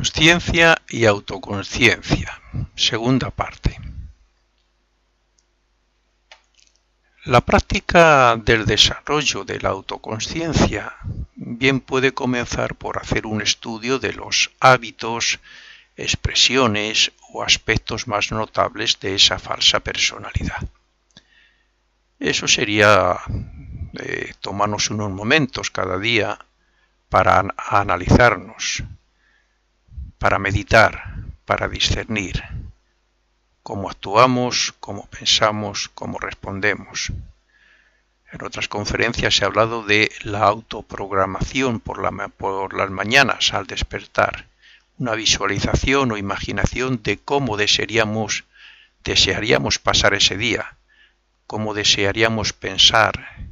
Consciencia y autoconsciencia. Segunda parte. La práctica del desarrollo de la autoconsciencia bien puede comenzar por hacer un estudio de los hábitos, expresiones o aspectos más notables de esa falsa personalidad. Eso sería tomarnos unos momentos cada día para analizarnos, para meditar, para discernir cómo actuamos, cómo pensamos, cómo respondemos. En otras conferencias se ha hablado de la autoprogramación por las mañanas al despertar, una visualización o imaginación de cómo desearíamos pasar ese día, cómo desearíamos pensar,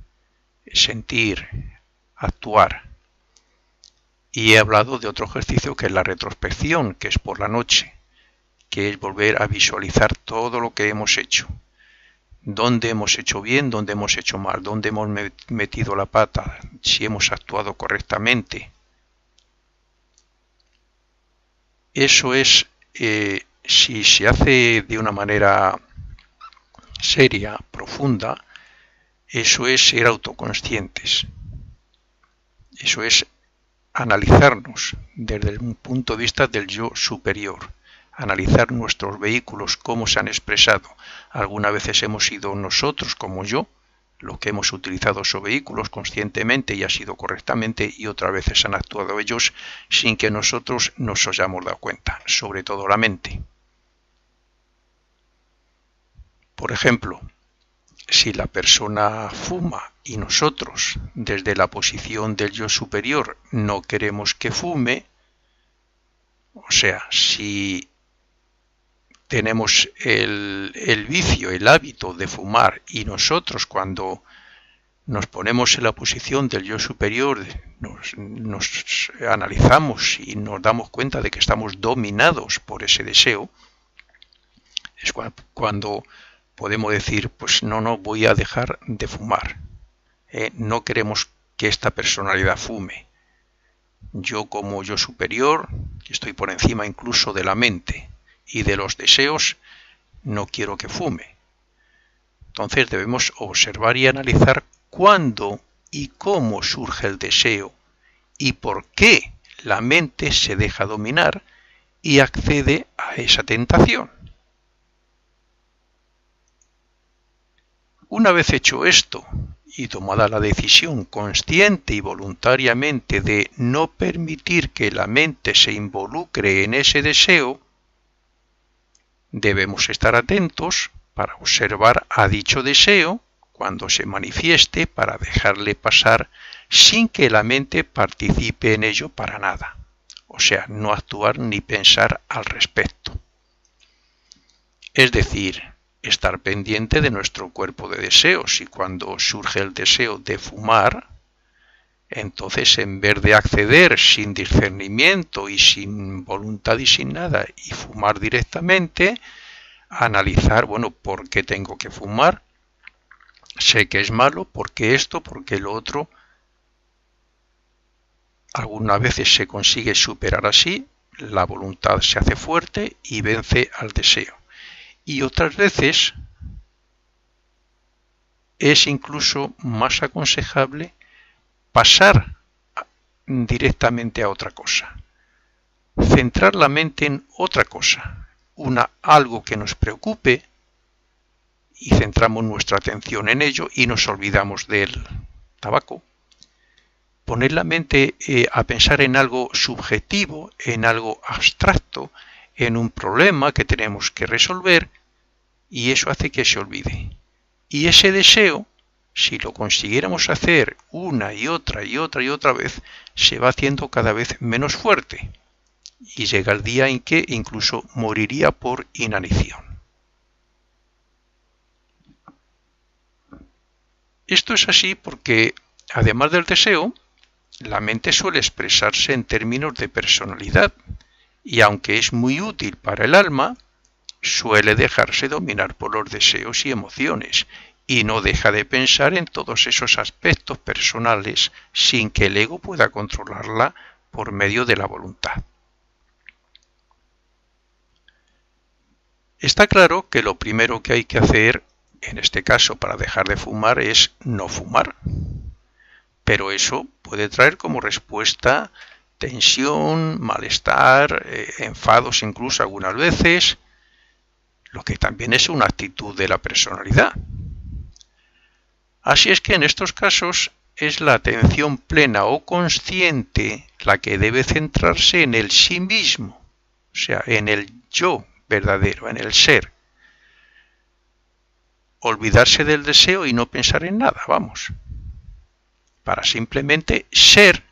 sentir, actuar. Y he hablado de otro ejercicio que es la retrospección, que es por la noche, que es volver a visualizar todo lo que hemos hecho. Dónde hemos hecho bien, dónde hemos hecho mal, dónde hemos metido la pata, si hemos actuado correctamente. Eso es, si se hace de una manera seria, profunda, eso es ser autoconscientes. Eso es analizarnos desde un punto de vista del yo superior, analizar nuestros vehículos, cómo se han expresado. Algunas veces hemos sido nosotros como yo, los que hemos utilizado esos vehículos conscientemente y ha sido correctamente, y otras veces han actuado ellos sin que nosotros nos hayamos dado cuenta, sobre todo la mente. Por ejemplo, si la persona fuma y nosotros, desde la posición del yo superior, no queremos que fume, o sea, si tenemos el vicio, el hábito de fumar y nosotros cuando nos ponemos en la posición del yo superior, nos analizamos y nos damos cuenta de que estamos dominados por ese deseo, es cuando podemos decir, pues no voy a dejar de fumar. No queremos que esta personalidad fume. Yo como yo superior, que estoy por encima incluso de la mente y de los deseos, no quiero que fume. Entonces debemos observar y analizar cuándo y cómo surge el deseo y por qué la mente se deja dominar y accede a esa tentación. Una vez hecho esto y tomada la decisión consciente y voluntariamente de no permitir que la mente se involucre en ese deseo, debemos estar atentos para observar a dicho deseo cuando se manifieste para dejarle pasar sin que la mente participe en ello para nada, o sea, no actuar ni pensar al respecto. Es decir, estar pendiente de nuestro cuerpo de deseos y cuando surge el deseo de fumar, entonces en vez de acceder sin discernimiento y sin voluntad y sin nada y fumar directamente, analizar, ¿por qué tengo que fumar? Sé que es malo, ¿por qué esto? ¿Por qué lo otro? Algunas veces se consigue superar así, la voluntad se hace fuerte y vence al deseo. Y otras veces es incluso más aconsejable pasar directamente a otra cosa, centrar la mente en otra cosa, algo que nos preocupe y centramos nuestra atención en ello y nos olvidamos del tabaco. Poner la mente a pensar en algo subjetivo, en algo abstracto, en un problema que tenemos que resolver, y eso hace que se olvide. Y ese deseo, si lo consiguiéramos hacer una y otra vez, se va haciendo cada vez menos fuerte, y llega el día en que incluso moriría por inanición. Esto es así porque, además del deseo, la mente suele expresarse en términos de personalidad, y aunque es muy útil para el alma, suele dejarse dominar por los deseos y emociones, y no deja de pensar en todos esos aspectos personales sin que el ego pueda controlarla por medio de la voluntad. Está claro que lo primero que hay que hacer, en este caso para dejar de fumar, es no fumar. Pero eso puede traer como respuesta tensión, malestar, enfados incluso algunas veces, lo que también es una actitud de la personalidad. Así es que en estos casos es la atención plena o consciente la que debe centrarse en el sí mismo, o sea, en el yo verdadero, en el ser. Olvidarse del deseo y no pensar en nada, vamos. Para simplemente ser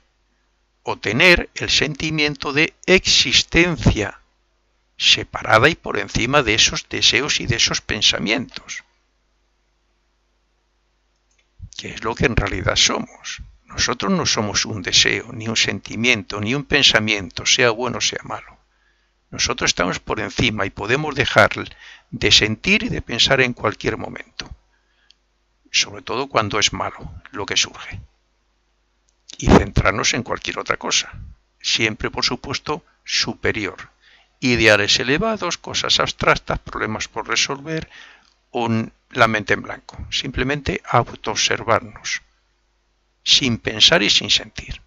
o tener el sentimiento de existencia separada y por encima de esos deseos y de esos pensamientos, que es lo que en realidad somos. Nosotros no somos un deseo, ni un sentimiento, ni un pensamiento, sea bueno o sea malo. Nosotros estamos por encima y podemos dejar de sentir y de pensar en cualquier momento, sobre todo cuando es malo lo que surge, y centrarnos en cualquier otra cosa, siempre por supuesto superior. Ideales elevados, cosas abstractas, problemas por resolver, la mente en blanco. Simplemente autoobservarnos, sin pensar y sin sentir.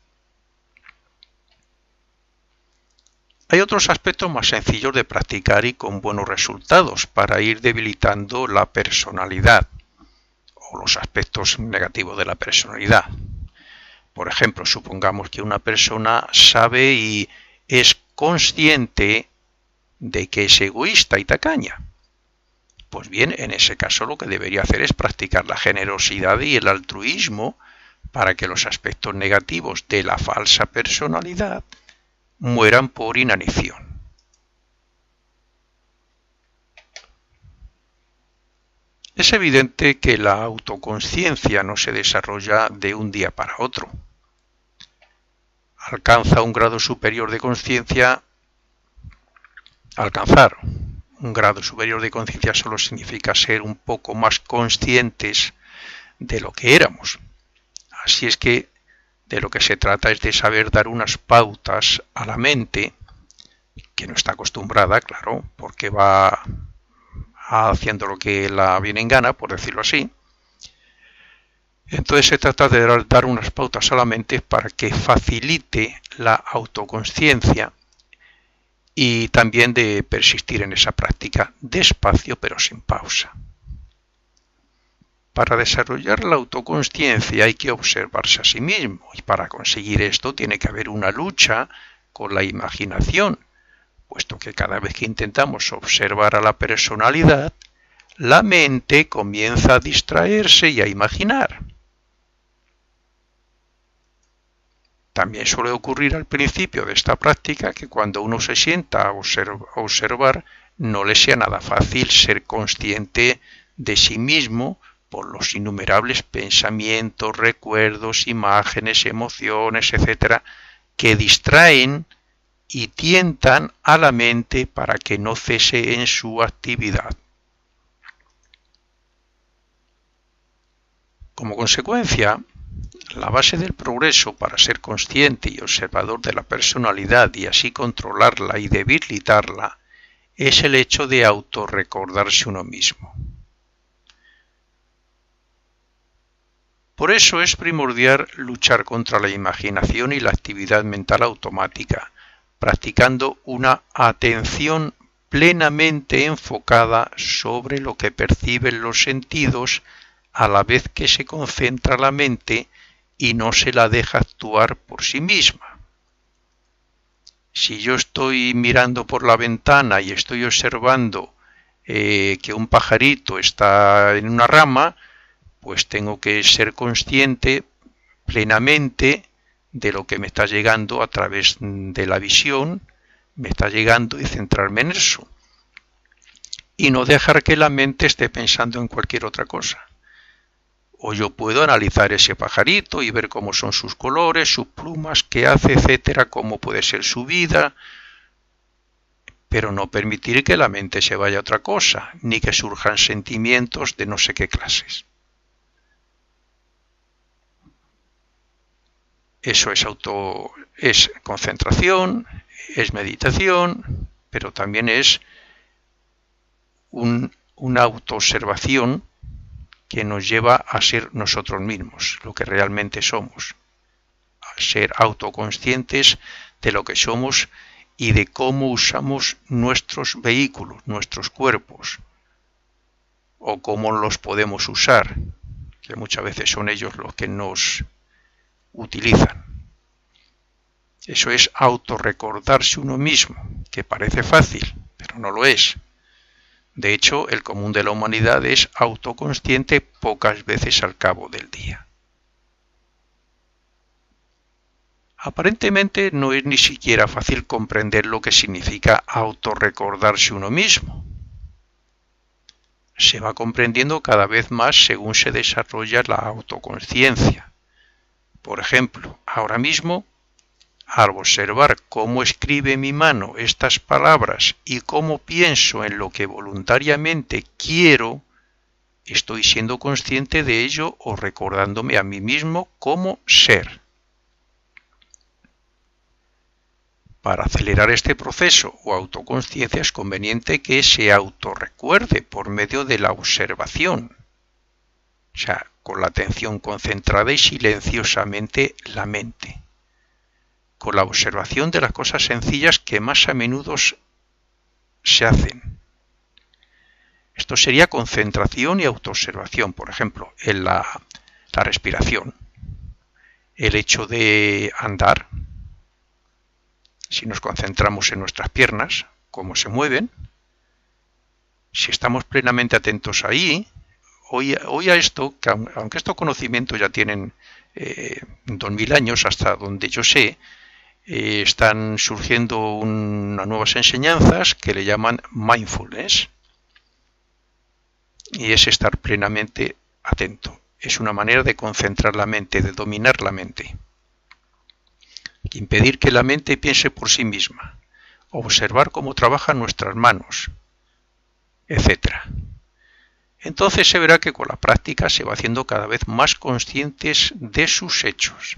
Hay otros aspectos más sencillos de practicar y con buenos resultados para ir debilitando la personalidad o los aspectos negativos de la personalidad. Por ejemplo, supongamos que una persona sabe y es consciente de que es egoísta y tacaña. Pues bien, en ese caso lo que debería hacer es practicar la generosidad y el altruismo para que los aspectos negativos de la falsa personalidad mueran por inanición. Es evidente que la autoconsciencia no se desarrolla de un día para otro. Alcanzar un grado superior de conciencia solo significa ser un poco más conscientes de lo que éramos. Así es que de lo que se trata es de saber dar unas pautas a la mente, que no está acostumbrada, claro, porque va haciendo lo que la viene en gana, por decirlo así. Entonces se trata de dar unas pautas a la mente para que facilite la autoconsciencia y también de persistir en esa práctica despacio pero sin pausa. Para desarrollar la autoconsciencia hay que observarse a sí mismo y para conseguir esto tiene que haber una lucha con la imaginación, puesto que cada vez que intentamos observar a la personalidad, la mente comienza a distraerse y a imaginar. También suele ocurrir al principio de esta práctica que cuando uno se sienta a observar, no le sea nada fácil ser consciente de sí mismo por los innumerables pensamientos, recuerdos, imágenes, emociones, etc., que distraen y tientan a la mente para que no cese en su actividad. Como consecuencia, la base del progreso para ser consciente y observador de la personalidad y así controlarla y debilitarla es el hecho de autorrecordarse uno mismo. Por eso es primordial luchar contra la imaginación y la actividad mental automática, practicando una atención plenamente enfocada sobre lo que perciben los sentidos a la vez que se concentra la mente y no se la deja actuar por sí misma. Si yo estoy mirando por la ventana y estoy observando que un pajarito está en una rama, pues tengo que ser consciente plenamente de lo que me está llegando a través de la visión, me está llegando y centrarme en eso. Y no dejar que la mente esté pensando en cualquier otra cosa. O yo puedo analizar ese pajarito y ver cómo son sus colores, sus plumas, qué hace, etcétera, cómo puede ser su vida, pero no permitir que la mente se vaya a otra cosa, ni que surjan sentimientos de no sé qué clases. Eso es concentración, es meditación, pero también es una autoobservación que nos lleva a ser nosotros mismos, lo que realmente somos, a ser autoconscientes de lo que somos y de cómo usamos nuestros vehículos, nuestros cuerpos, o cómo los podemos usar, que muchas veces son ellos los que nos utilizan. Eso es autorrecordarse uno mismo, que parece fácil, pero no lo es. De hecho, el común de la humanidad es autoconsciente pocas veces al cabo del día. Aparentemente no es ni siquiera fácil comprender lo que significa autorrecordarse uno mismo. Se va comprendiendo cada vez más según se desarrolla la autoconsciencia. Por ejemplo, ahora mismo, al observar cómo escribe mi mano estas palabras y cómo pienso en lo que voluntariamente quiero, estoy siendo consciente de ello o recordándome a mí mismo como ser. Para acelerar este proceso o autoconsciencia es conveniente que se autorrecuerde por medio de la observación, o sea, con la atención concentrada y silenciosamente la mente, con la observación de las cosas sencillas que más a menudo se hacen. Esto sería concentración y autoobservación, por ejemplo, en la respiración, el hecho de andar. Si nos concentramos en nuestras piernas, cómo se mueven, si estamos plenamente atentos ahí, oiga esto, que aunque estos conocimientos ya tienen 2000 años, hasta donde yo sé, están surgiendo unas nuevas enseñanzas que le llaman mindfulness, y es estar plenamente atento. Es una manera de concentrar la mente, de dominar la mente. Impedir que la mente piense por sí misma, observar cómo trabajan nuestras manos, etc. Entonces se verá que con la práctica se va haciendo cada vez más conscientes de sus hechos.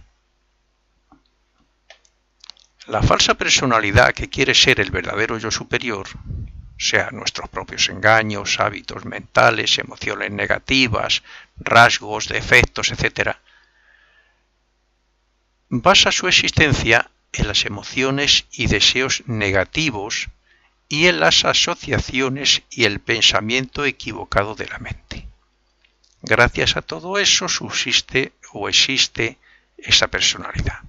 La falsa personalidad que quiere ser el verdadero yo superior, o sea, nuestros propios engaños, hábitos mentales, emociones negativas, rasgos, defectos, etc., basa su existencia en las emociones y deseos negativos y en las asociaciones y el pensamiento equivocado de la mente. Gracias a todo eso subsiste o existe esa personalidad.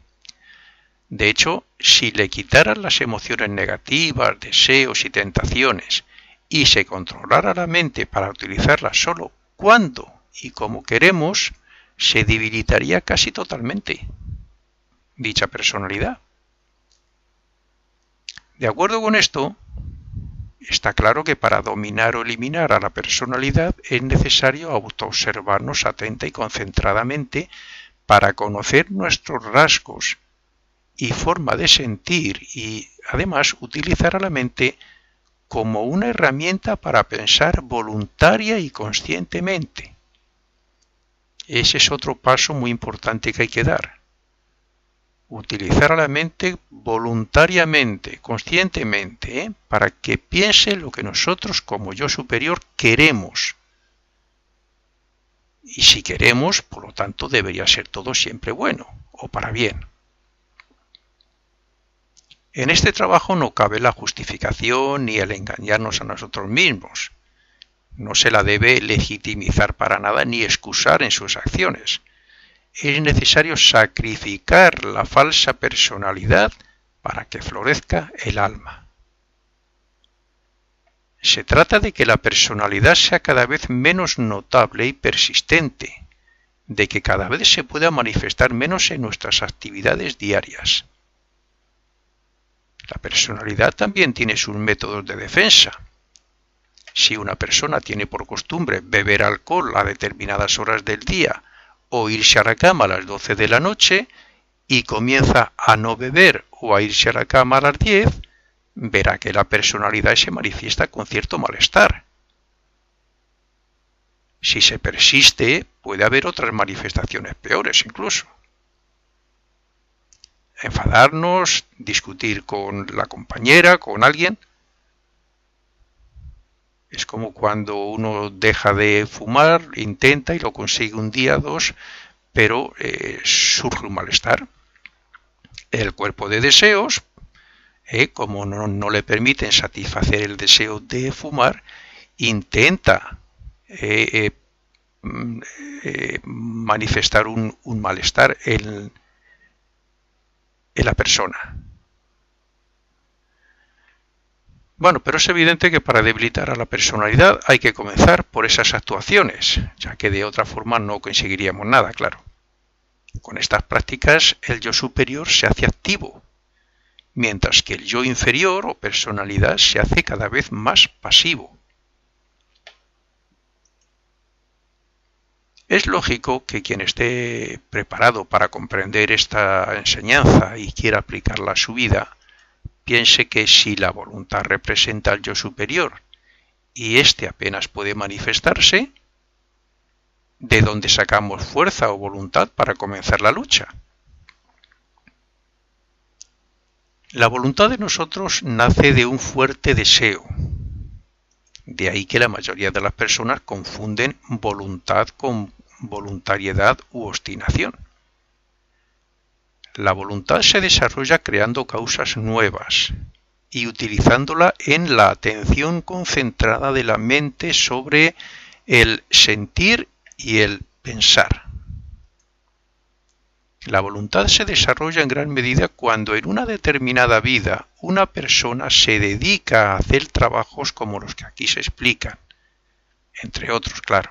De hecho, si le quitaran las emociones negativas, deseos y tentaciones y se controlara la mente para utilizarlas solo cuando y como queremos, se debilitaría casi totalmente dicha personalidad. De acuerdo con esto, está claro que para dominar o eliminar a la personalidad es necesario autoobservarnos atenta y concentradamente para conocer nuestros rasgos y forma de sentir y además utilizar a la mente como una herramienta para pensar voluntaria y conscientemente. Ese es otro paso muy importante que hay que dar. Utilizar a la mente voluntariamente, conscientemente, para que piense lo que nosotros como yo superior queremos. Y si queremos, por lo tanto, debería ser todo siempre bueno o para bien. En este trabajo no cabe la justificación ni el engañarnos a nosotros mismos. No se la debe legitimizar para nada ni excusar en sus acciones. Es necesario sacrificar la falsa personalidad para que florezca el alma. Se trata de que la personalidad sea cada vez menos notable y persistente, de que cada vez se pueda manifestar menos en nuestras actividades diarias. La personalidad también tiene sus métodos de defensa. Si una persona tiene por costumbre beber alcohol a determinadas horas del día o irse a la cama a las 12 de la noche y comienza a no beber o a irse a la cama a las 10, verá que la personalidad se manifiesta con cierto malestar. Si se persiste, puede haber otras manifestaciones peores incluso. Enfadarnos, discutir con la compañera, con alguien. Es como cuando uno deja de fumar, intenta y lo consigue un día, dos, pero surge un malestar. El cuerpo de deseos, como no le permiten satisfacer el deseo de fumar, intenta manifestar un malestar en la persona. Bueno, pero es evidente que para debilitar a la personalidad hay que comenzar por esas actuaciones, ya que de otra forma no conseguiríamos nada, claro. Con estas prácticas el yo superior se hace activo, mientras que el yo inferior o personalidad se hace cada vez más pasivo. Es lógico que quien esté preparado para comprender esta enseñanza y quiera aplicarla a su vida, piense que si la voluntad representa al yo superior y éste apenas puede manifestarse, ¿de dónde sacamos fuerza o voluntad para comenzar la lucha? La voluntad de nosotros nace de un fuerte deseo. De ahí que la mayoría de las personas confunden voluntad con voluntariedad u obstinación. La voluntad se desarrolla creando causas nuevas y utilizándola en la atención concentrada de la mente sobre el sentir y el pensar. La voluntad se desarrolla en gran medida cuando en una determinada vida una persona se dedica a hacer trabajos como los que aquí se explican, entre otros, claro.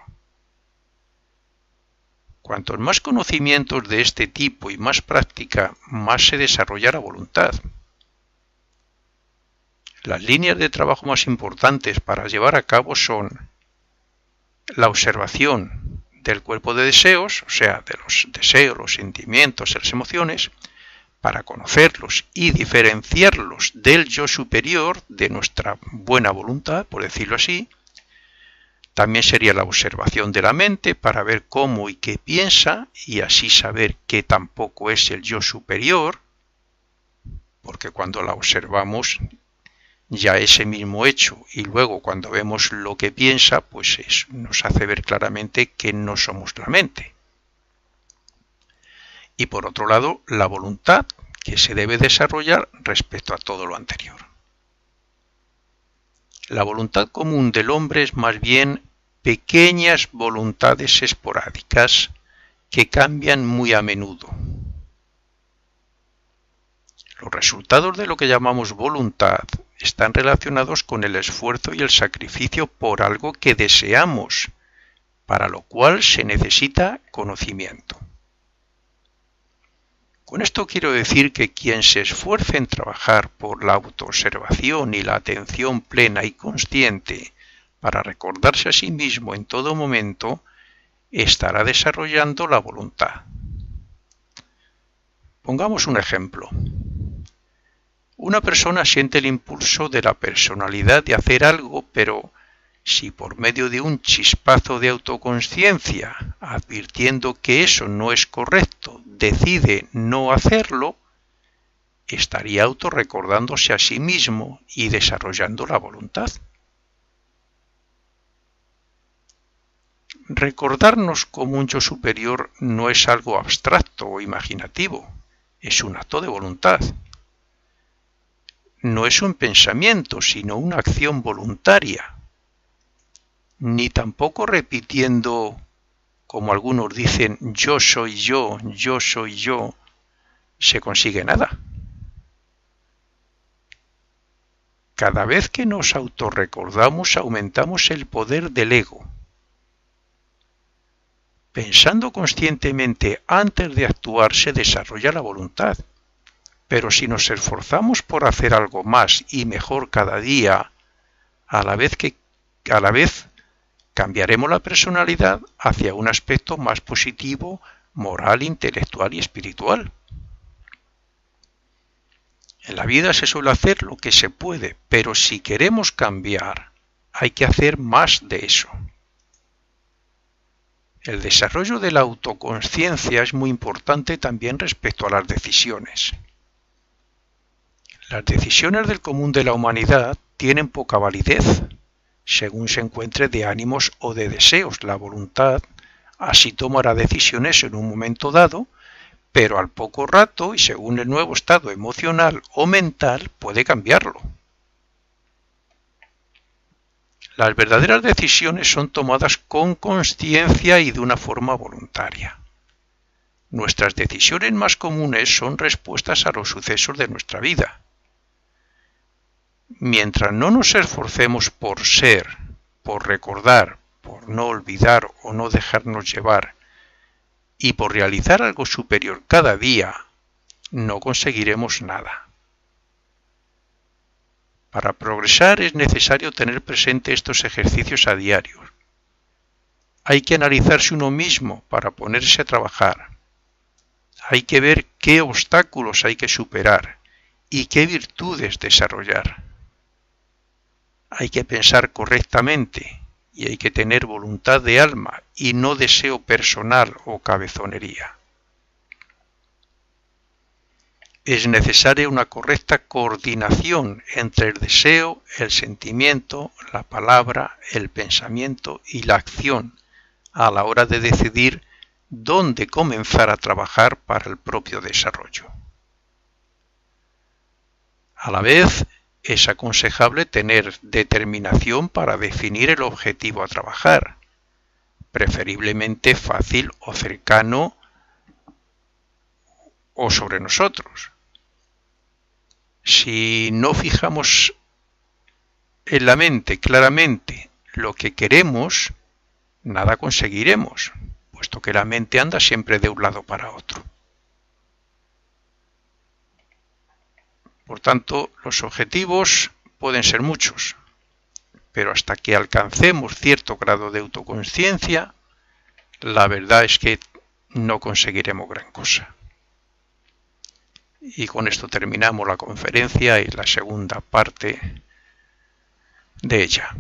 Cuantos más conocimientos de este tipo y más práctica, más se desarrolla la voluntad. Las líneas de trabajo más importantes para llevar a cabo son la observación del cuerpo de deseos, o sea, de los deseos, los sentimientos, las emociones, para conocerlos y diferenciarlos del yo superior, de nuestra buena voluntad, por decirlo así. También sería la observación de la mente para ver cómo y qué piensa y así saber que tampoco es el yo superior, porque cuando la observamos ya ese mismo hecho y luego cuando vemos lo que piensa, pues nos hace ver claramente que no somos la mente. Y por otro lado, la voluntad que se debe desarrollar respecto a todo lo anterior. La voluntad común del hombre es más bien pequeñas voluntades esporádicas que cambian muy a menudo. Los resultados de lo que llamamos voluntad están relacionados con el esfuerzo y el sacrificio por algo que deseamos, para lo cual se necesita conocimiento. Con esto quiero decir que quien se esfuerce en trabajar por la autoobservación y la atención plena y consciente para recordarse a sí mismo en todo momento, estará desarrollando la voluntad. Pongamos un ejemplo. Una persona siente el impulso de la personalidad de hacer algo, pero si por medio de un chispazo de autoconsciencia, advirtiendo que eso no es correcto, decide no hacerlo, estaría autorrecordándose a sí mismo y desarrollando la voluntad. Recordarnos como un yo superior no es algo abstracto o imaginativo, es un acto de voluntad. No es un pensamiento, sino una acción voluntaria. Ni tampoco repitiendo, como algunos dicen, yo soy yo, se consigue nada. Cada vez que nos autorrecordamos aumentamos el poder del ego. Pensando conscientemente antes de actuar se desarrolla la voluntad. Pero si nos esforzamos por hacer algo más y mejor cada día, a la vez cambiaremos la personalidad hacia un aspecto más positivo, moral, intelectual y espiritual. En la vida se suele hacer lo que se puede, pero si queremos cambiar, hay que hacer más de eso. El desarrollo de la autoconsciencia es muy importante también respecto a las decisiones. Las decisiones del común de la humanidad tienen poca validez, según se encuentre de ánimos o de deseos. La voluntad así tomará decisiones en un momento dado, pero al poco rato y según el nuevo estado emocional o mental puede cambiarlo. Las verdaderas decisiones son tomadas con consciencia y de una forma voluntaria. Nuestras decisiones más comunes son respuestas a los sucesos de nuestra vida. Mientras no nos esforcemos por ser, por recordar, por no olvidar o no dejarnos llevar, y por realizar algo superior cada día, no conseguiremos nada. Para progresar es necesario tener presente estos ejercicios a diario. Hay que analizarse uno mismo para ponerse a trabajar. Hay que ver qué obstáculos hay que superar y qué virtudes desarrollar. Hay que pensar correctamente y hay que tener voluntad de alma y no deseo personal o cabezonería. Es necesaria una correcta coordinación entre el deseo, el sentimiento, la palabra, el pensamiento y la acción a la hora de decidir dónde comenzar a trabajar para el propio desarrollo. A la vez, es aconsejable tener determinación para definir el objetivo a trabajar, preferiblemente fácil o cercano o sobre nosotros. Si no fijamos en la mente claramente lo que queremos, nada conseguiremos, puesto que la mente anda siempre de un lado para otro. Por tanto, los objetivos pueden ser muchos, pero hasta que alcancemos cierto grado de autoconsciencia, la verdad es que no conseguiremos gran cosa. Y con esto terminamos la conferencia y la segunda parte de ella.